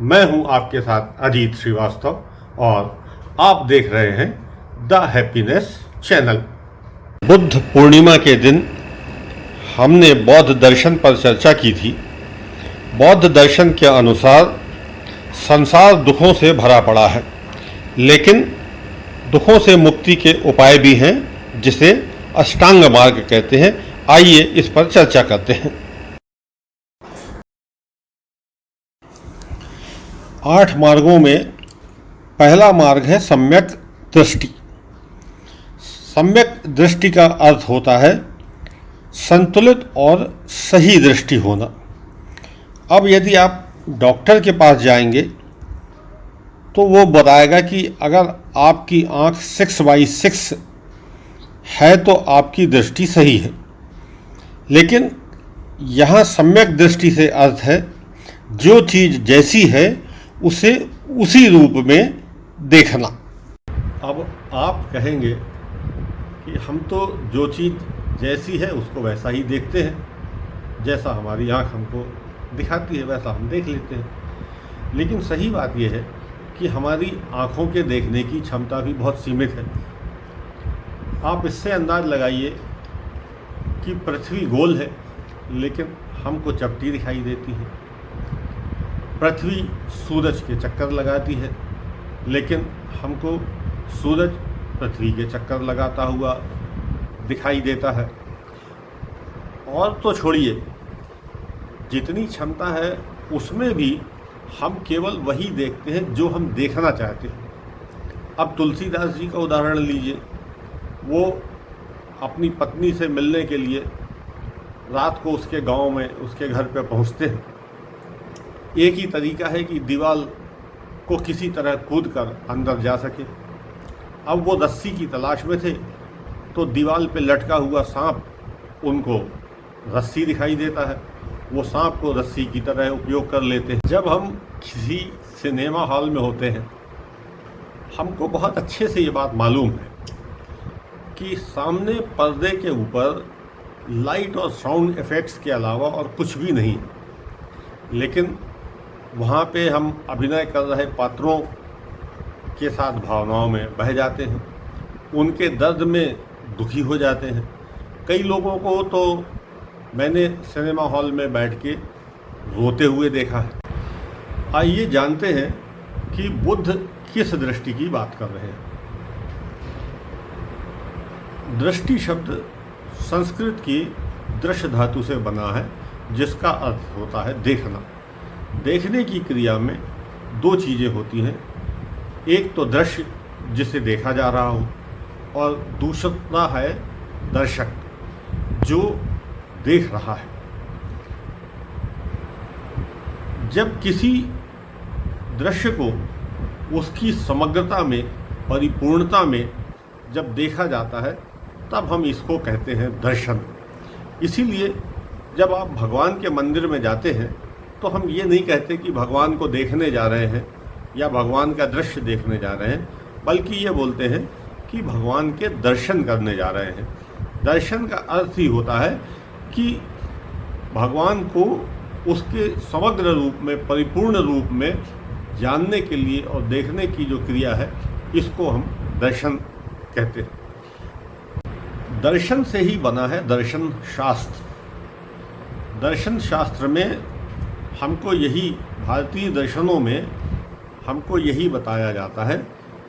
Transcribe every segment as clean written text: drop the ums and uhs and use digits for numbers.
मैं हूं आपके साथ अजीत श्रीवास्तव और आप देख रहे हैं the happiness channel. Buddha Purnima के दिन हमने बौद्ध दर्शन पर चर्चा की थी। बौद्ध दर्शन के अनुसार संसार दुखों से भरा पड़ा है, लेकिन दुखों से मुक्ति के उपाय भी हैं, जिसे अष्टांग मार्ग कहते हैं। आइए इस पर चर्चा करते हैं। 8 मार्गों में पहला मार्ग है सम्यक दृष्टि। सम्यक दृष्टि का अर्थ होता है संतुलित और सही दृष्टि होना। अब यदि आप डॉक्टर के पास जाएंगे तो वो बताएगा कि अगर आपकी आँख 6/6 है तो आपकी दृष्टि सही है, लेकिन यहाँ सम्यक दृष्टि से अर्थ है जो चीज़ जैसी है उसे उसी रूप में देखना। अब आप कहेंगे कि हम तो जो चीज़ जैसी है उसको वैसा ही देखते हैं, जैसा हमारी आँख हमको दिखाती है वैसा हम देख लेते हैं। लेकिन सही बात यह है कि हमारी आँखों के देखने की क्षमता भी बहुत सीमित है। आप इससे अंदाज़ लगाइए कि पृथ्वी गोल है लेकिन हमको चपटी दिखाई देती है। पृथ्वी सूरज के चक्कर लगाती है लेकिन हमको सूरज पृथ्वी के चक्कर लगाता हुआ दिखाई देता है। और तो छोड़िए, जितनी क्षमता है उसमें भी हम केवल वही देखते हैं जो हम देखना चाहते हैं। अब तुलसीदास जी का उदाहरण लीजिए। वो अपनी पत्नी से मिलने के लिए रात को उसके गांव में उसके घर पे पहुंचते हैं। एक ही तरीका है कि दीवार को किसी तरह कूद कर अंदर जा सके। अब वो रस्सी की तलाश में थे तो दीवार पे लटका हुआ सांप उनको रस्सी दिखाई देता है। वो सांप को रस्सी की तरह उपयोग कर लेते हैं। जब हम किसी सिनेमा हॉल में होते हैं, हमको बहुत अच्छे से ये बात मालूम है कि सामने पर्दे के ऊपर लाइट और साउंड इफ़ेक्ट्स के अलावा और कुछ भी नहीं है, लेकिन वहाँ पे हम अभिनय कर रहे पात्रों के साथ भावनाओं में बह जाते हैं, उनके दर्द में दुखी हो जाते हैं। कई लोगों को तो मैंने सिनेमा हॉल में बैठ के रोते हुए देखा है। आइए जानते हैं कि बुद्ध किस दृष्टि की बात कर रहे हैं। दृष्टि शब्द संस्कृत की दृश्य धातु से बना है, जिसका अर्थ होता है देखना। देखने की क्रिया में 2 चीज़ें होती हैं, एक तो दृश्य जिसे देखा जा रहा हो और दूसरा है दर्शक जो देख रहा है। जब किसी दृश्य को उसकी समग्रता में, परिपूर्णता में जब देखा जाता है तब हम इसको कहते हैं दर्शन। इसीलिए जब आप भगवान के मंदिर में जाते हैं तो हम ये नहीं कहते कि भगवान को देखने जा रहे हैं या भगवान का दृश्य देखने जा रहे हैं, बल्कि ये बोलते हैं कि भगवान के दर्शन करने जा रहे हैं। दर्शन का अर्थ ही होता है कि भगवान को उसके समग्र रूप में, परिपूर्ण रूप में जानने के लिए और देखने की जो क्रिया है, इसको हम दर्शन कहते हैं। दर्शन से ही बना है दर्शन शास्त्र। दर्शन शास्त्र में हमको यही, भारतीय दर्शनों में हमको यही बताया जाता है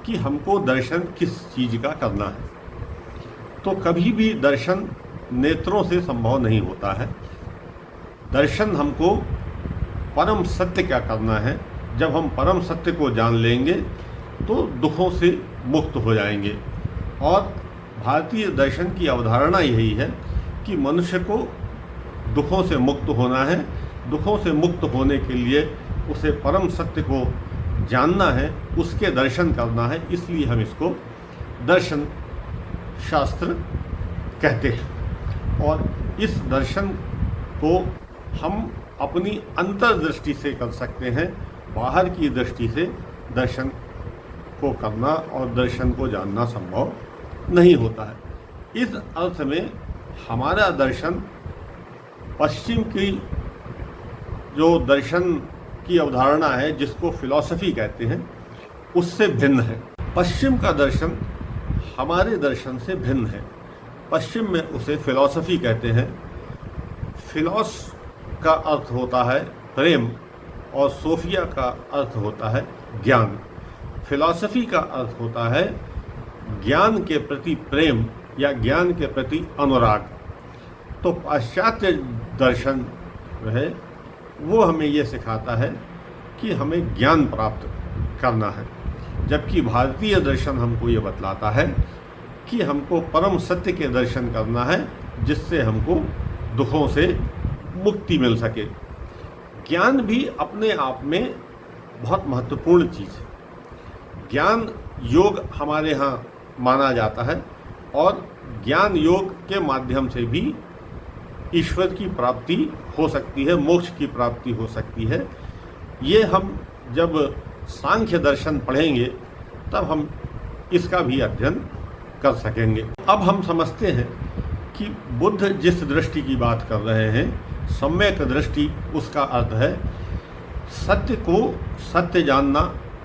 कि हमको दर्शन किस चीज़ का करना है। तो कभी भी दर्शन नेत्रों से संभव नहीं होता है। दर्शन हमको परम सत्य क्या करना है। जब हम परम सत्य को जान लेंगे तो दुखों से मुक्त हो जाएंगे। और भारतीय दर्शन की अवधारणा यही है कि मनुष्य को दुखों से मुक्त होना है। दुखों से मुक्त होने के लिए उसे परम सत्य को जानना है, उसके दर्शन करना है। इसलिए हम इसको दर्शन शास्त्र कहते हैं। और इस दर्शन को हम अपनी अंतर्दृष्टि से कर सकते हैं। बाहर की दृष्टि से दर्शन को करना और दर्शन को जानना संभव नहीं होता है। इस अर्थ में हमारा दर्शन पश्चिम की जो दर्शन की अवधारणा है, जिसको फिलॉसफी कहते हैं, उससे भिन्न है। पश्चिम का दर्शन हमारे दर्शन से भिन्न है। पश्चिम में उसे फिलॉसफी कहते हैं। फिलॉस का अर्थ होता है प्रेम और सोफिया का अर्थ होता है ज्ञान। फिलॉसफी का अर्थ होता है ज्ञान के प्रति प्रेम या ज्ञान के प्रति अनुराग। तो पाश्चात्य दर्शन है वो हमें ये सिखाता है कि हमें ज्ञान प्राप्त करना है, जबकि भारतीय दर्शन हमको ये बतलाता है कि हमको परम सत्य के दर्शन करना है, जिससे हमको दुखों से मुक्ति मिल सके। ज्ञान भी अपने आप में बहुत महत्वपूर्ण चीज़ है। ज्ञान योग हमारे यहाँ माना जाता है और ज्ञान योग के माध्यम से भी ईश्वर की प्राप्ति हो सकती है, मोक्ष की प्राप्ति हो सकती है। ये हम जब सांख्य दर्शन पढ़ेंगे तब हम इसका भी अध्ययन कर सकेंगे। अब हम समझते हैं कि बुद्ध जिस दृष्टि की बात कर रहे हैं, सम्यक दृष्टि, उसका अर्थ है सत्य को सत्य जानना,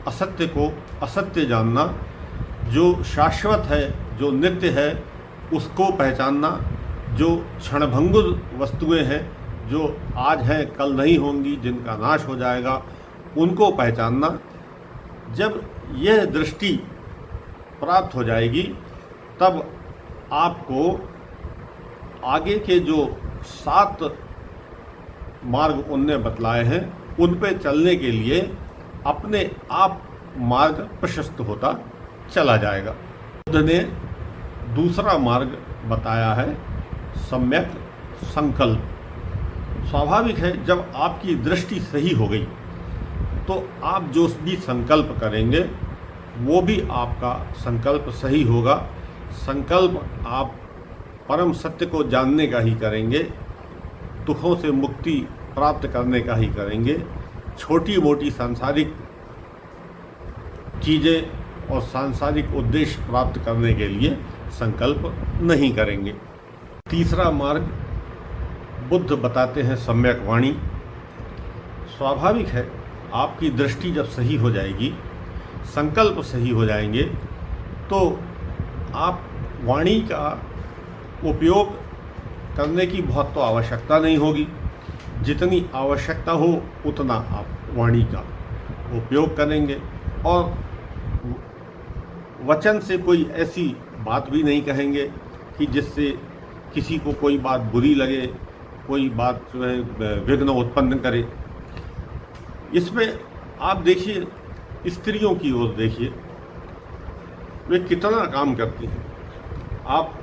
असत्य को असत्य जानना, जो शाश्वत है, जो नित्य है, उसको पहचानना, जो क्षणभंगुर वस्तुएं हैं, जो आज हैं कल नहीं होंगी, जिनका नाश हो जाएगा, उनको पहचानना। जब यह दृष्टि प्राप्त हो जाएगी तब आपको आगे के जो 7 मार्ग उनने बतलाए हैं उन पे चलने के लिए अपने आप मार्ग प्रशस्त होता चला जाएगा। बुद्ध ने दूसरा मार्ग बताया है सम्यक संकल्प। स्वाभाविक है, जब आपकी दृष्टि सही हो गई तो आप जो भी संकल्प करेंगे वो भी आपका संकल्प सही होगा। संकल्प आप परम सत्य को जानने का ही करेंगे, दुखों से मुक्ति प्राप्त करने का ही करेंगे। छोटी मोटी सांसारिक चीज़ें और सांसारिक उद्देश्य प्राप्त करने के लिए संकल्प नहीं करेंगे। तीसरा मार्ग बुद्ध बताते हैं सम्यक वाणी। स्वाभाविक है, आपकी दृष्टि जब सही हो जाएगी, संकल्प सही हो जाएंगे, तो आप वाणी का उपयोग करने की बहुत तो आवश्यकता नहीं होगी। जितनी आवश्यकता हो उतना आप वाणी का उपयोग करेंगे और वचन से कोई ऐसी बात भी नहीं कहेंगे कि जिससे किसी को कोई बात बुरी लगे, कोई बात जो है विघ्न उत्पन्न करे। इसमें आप देखिए, स्त्रियों की ओर देखिए, वे कितना काम करती हैं। आप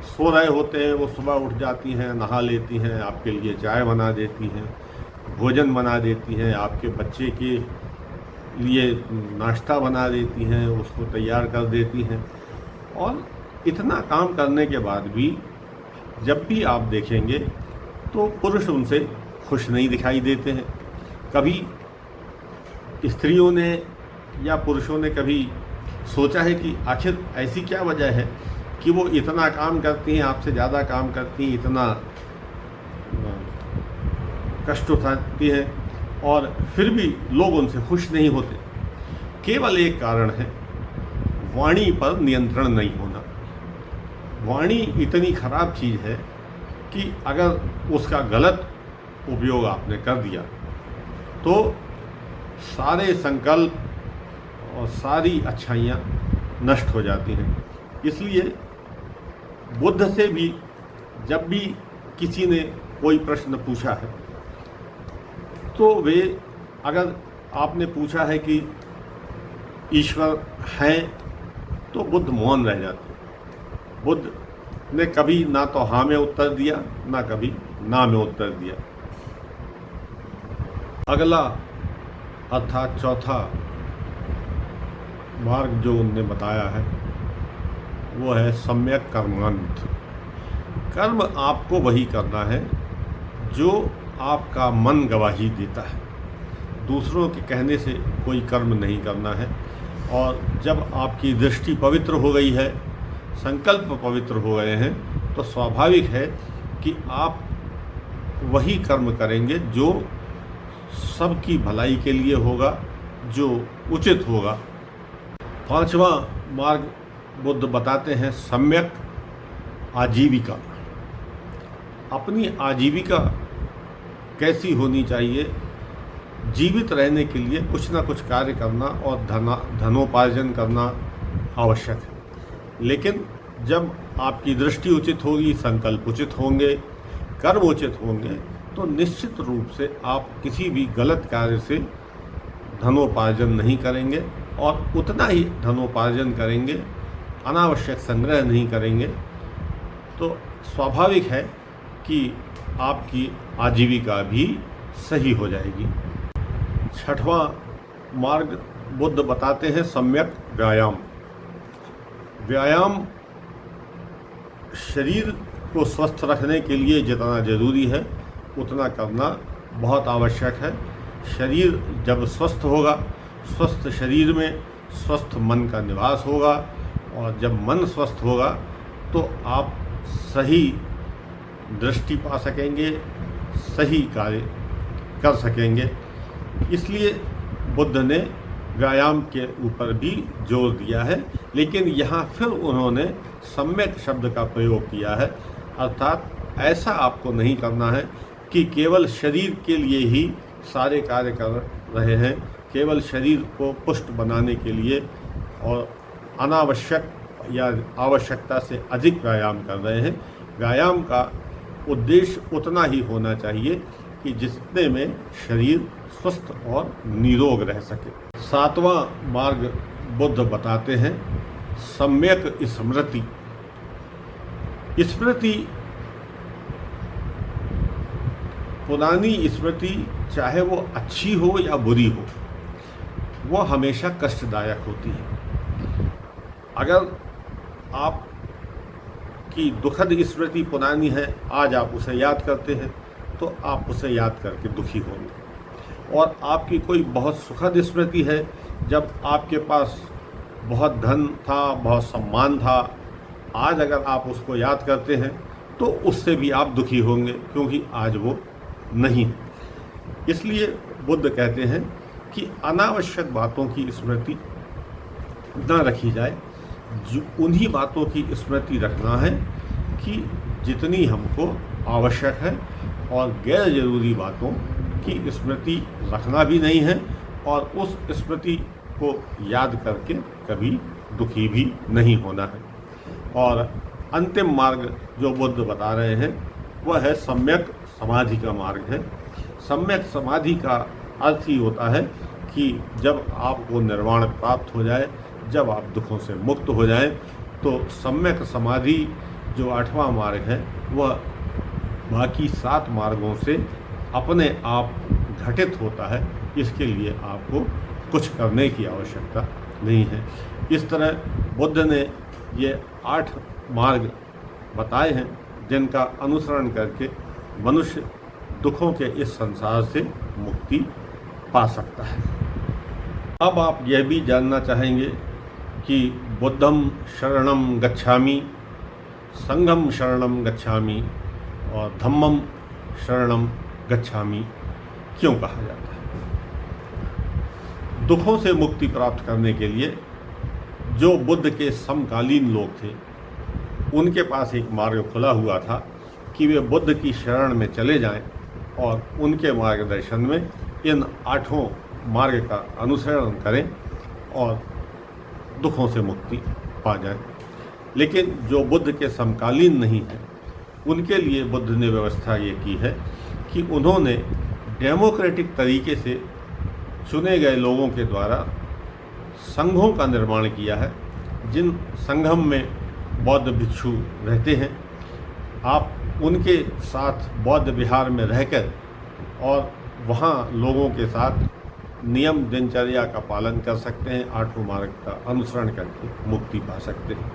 सो रहे होते हैं, वो सुबह उठ जाती हैं, नहा लेती हैं, आपके लिए चाय बना देती हैं, भोजन बना देती हैं, आपके बच्चे के लिए नाश्ता बना देती हैं, उसको तैयार कर देती हैं। और इतना काम करने के बाद भी जब भी आप देखेंगे तो पुरुष उनसे खुश नहीं दिखाई देते हैं। कभी स्त्रियों ने या पुरुषों ने कभी सोचा है कि आखिर ऐसी क्या वजह है कि वो इतना काम करती हैं, आपसे ज़्यादा काम करती हैं, इतना कष्ट उठाती हैं और फिर भी लोग उनसे खुश नहीं होते? केवल एक कारण है, वाणी पर नियंत्रण नहीं होना। वाणी इतनी खराब चीज़ है कि अगर उसका गलत उपयोग आपने कर दिया तो सारे संकल्प और सारी अच्छाइयाँ नष्ट हो जाती हैं। इसलिए बुद्ध से भी जब भी किसी ने कोई प्रश्न पूछा है तो वे, अगर आपने पूछा है कि ईश्वर हैं, तो बुद्ध मौन रह जाते। बुद्ध ने कभी ना तो हाँ में उत्तर दिया, ना कभी ना में उत्तर दिया। अगला अर्थात चौथा मार्ग जो उनने बताया है वो है सम्यक कर्मांत। कर्म आपको वही करना है जो आपका मन गवाही देता है। दूसरों के कहने से कोई कर्म नहीं करना है। और जब आपकी दृष्टि पवित्र हो गई है, संकल्प पवित्र हो गए हैं, तो स्वाभाविक है कि आप वही कर्म करेंगे जो सबकी भलाई के लिए होगा, जो उचित होगा। पांचवा मार्ग बुद्ध बताते हैं सम्यक आजीविका। अपनी आजीविका कैसी होनी चाहिए? जीवित रहने के लिए कुछ ना कुछ कार्य करना और धनोपार्जन करना आवश्यक है। लेकिन जब आपकी दृष्टि उचित होगी, संकल्प उचित होंगे, कर्म उचित होंगे, तो निश्चित रूप से आप किसी भी गलत कार्य से धनोपार्जन नहीं करेंगे और उतना ही धनोपार्जन करेंगे, अनावश्यक संग्रह नहीं करेंगे। तो स्वाभाविक है कि आपकी आजीविका भी सही हो जाएगी। छठवां मार्ग बुद्ध बताते हैं सम्यक व्यायाम। व्यायाम शरीर को स्वस्थ रखने के लिए जितना जरूरी है उतना करना बहुत आवश्यक है। शरीर जब स्वस्थ होगा, स्वस्थ शरीर में स्वस्थ मन का निवास होगा, और जब मन स्वस्थ होगा तो आप सही दृष्टि पा सकेंगे, सही कार्य कर सकेंगे। इसलिए बुद्ध ने व्यायाम के ऊपर भी जोर दिया है, लेकिन यहाँ फिर उन्होंने सम्यक शब्द का प्रयोग किया है। अर्थात ऐसा आपको नहीं करना है कि केवल शरीर के लिए ही सारे कार्य कर रहे हैं, केवल शरीर को पुष्ट बनाने के लिए और अनावश्यक या आवश्यकता से अधिक व्यायाम कर रहे हैं। व्यायाम का उद्देश्य उतना ही होना चाहिए कि जिसने में शरीर स्वस्थ और निरोग रह सके। सातवां मार्ग बुद्ध बताते हैं सम्यक स्मृति। स्मृति, पुरानी स्मृति चाहे वो अच्छी हो या बुरी हो, वो हमेशा कष्टदायक होती है। अगर आप की दुखद स्मृति पुरानी है, आज आप उसे याद करते हैं तो आप उसे याद करके दुखी होंगे। और आपकी कोई बहुत सुखद स्मृति है, जब आपके पास बहुत धन था, बहुत सम्मान था, आज अगर आप उसको याद करते हैं तो उससे भी आप दुखी होंगे, क्योंकि आज वो नहीं है। इसलिए बुद्ध कहते हैं कि अनावश्यक बातों की स्मृति न रखी जाए, जो उन्हीं बातों की स्मृति रखना है कि जितनी हमको आवश्यक है, और गैर जरूरी बातों की स्मृति रखना भी नहीं है, और उस स्मृति को याद करके कभी दुखी भी नहीं होना है। और अंतिम मार्ग जो बुद्ध बता रहे हैं वह है सम्यक समाधि का मार्ग है। सम्यक समाधि का अर्थ ही होता है कि जब आपको निर्वाण प्राप्त हो जाए, जब आप दुखों से मुक्त हो जाएं, तो सम्यक समाधि जो 8वां मार्ग है वह बाकी 7 मार्गों से अपने आप घटित होता है। इसके लिए आपको कुछ करने की आवश्यकता नहीं है। इस तरह बुद्ध ने ये 8 मार्ग बताए हैं जिनका अनुसरण करके मनुष्य दुखों के इस संसार से मुक्ति पा सकता है। अब आप यह भी जानना चाहेंगे कि बुद्धम शरणम गच्छामि, संघम शरणम गच्छामि और धम्मम शरणम गच्छामि क्यों कहा जाता है। दुखों से मुक्ति प्राप्त करने के लिए जो बुद्ध के समकालीन लोग थे, उनके पास एक मार्ग खुला हुआ था कि वे बुद्ध की शरण में चले जाएं और उनके मार्गदर्शन में इन 8 मार्ग का अनुसरण करें और दुखों से मुक्ति पा जाएं। लेकिन जो बुद्ध के समकालीन नहीं हैं, उनके लिए बुद्ध ने व्यवस्था ये की है कि उन्होंने डेमोक्रेटिक तरीके से चुने गए लोगों के द्वारा संघों का निर्माण किया है। जिन संगम में बौद्ध भिक्षु रहते हैं, आप उनके साथ बौद्ध विहार में रहकर और वहाँ लोगों के साथ नियम दिनचर्या का पालन कर सकते हैं, 8 मार्ग का अनुसरण करके मुक्ति पा सकते हैं।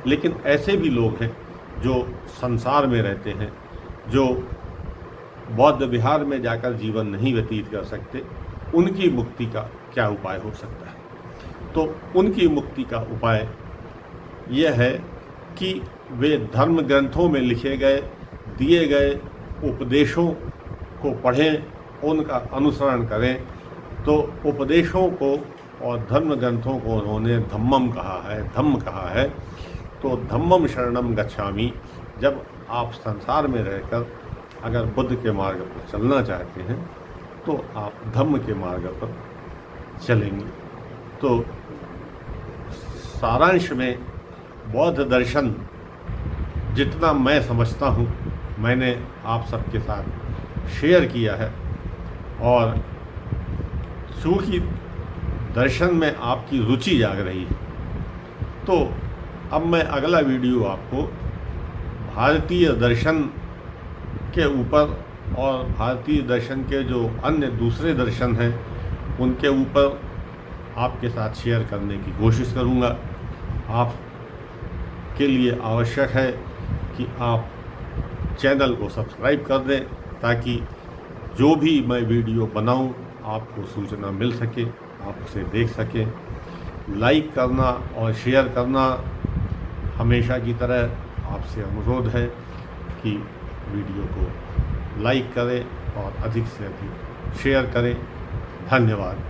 लेकिन ऐसे भी लोग हैं जो संसार में रहते हैं, जो बौद्ध विहार में जाकर जीवन नहीं व्यतीत कर सकते, उनकी मुक्ति का क्या उपाय हो सकता है। तो उनकी मुक्ति का उपाय यह है कि वे धर्म ग्रंथों में लिखे गए, दिए गए उपदेशों को पढ़ें उनका अनुसरण करें। तो उपदेशों को और धर्म ग्रंथों को उन्होंने धम्मम कहा है, धम्म कहा है। तो धम्मम शरणम गच्छामि। जब आप संसार में रहकर अगर बुद्ध के मार्ग पर चलना चाहते हैं तो आप धम्म के मार्ग पर चलेंगे। तो सारांश में बौद्ध दर्शन जितना मैं समझता हूँ मैंने आप सबके साथ शेयर किया है। और चूँकि दर्शन में आपकी रुचि जाग रही है तो अब मैं अगला वीडियो आपको भारतीय दर्शन के ऊपर और भारतीय दर्शन के जो अन्य दूसरे दर्शन हैं उनके ऊपर आपके साथ शेयर करने की कोशिश करूँगा। आप के लिए आवश्यक है कि आप चैनल को सब्सक्राइब कर दें ताकि जो भी मैं वीडियो बनाऊं आपको सूचना मिल सके, आप उसे देख सकें। लाइक करना और शेयर करना हमेशा की तरह आपसे अनुरोध है कि वीडियो को लाइक करें और अधिक से अधिक शेयर करें। धन्यवाद।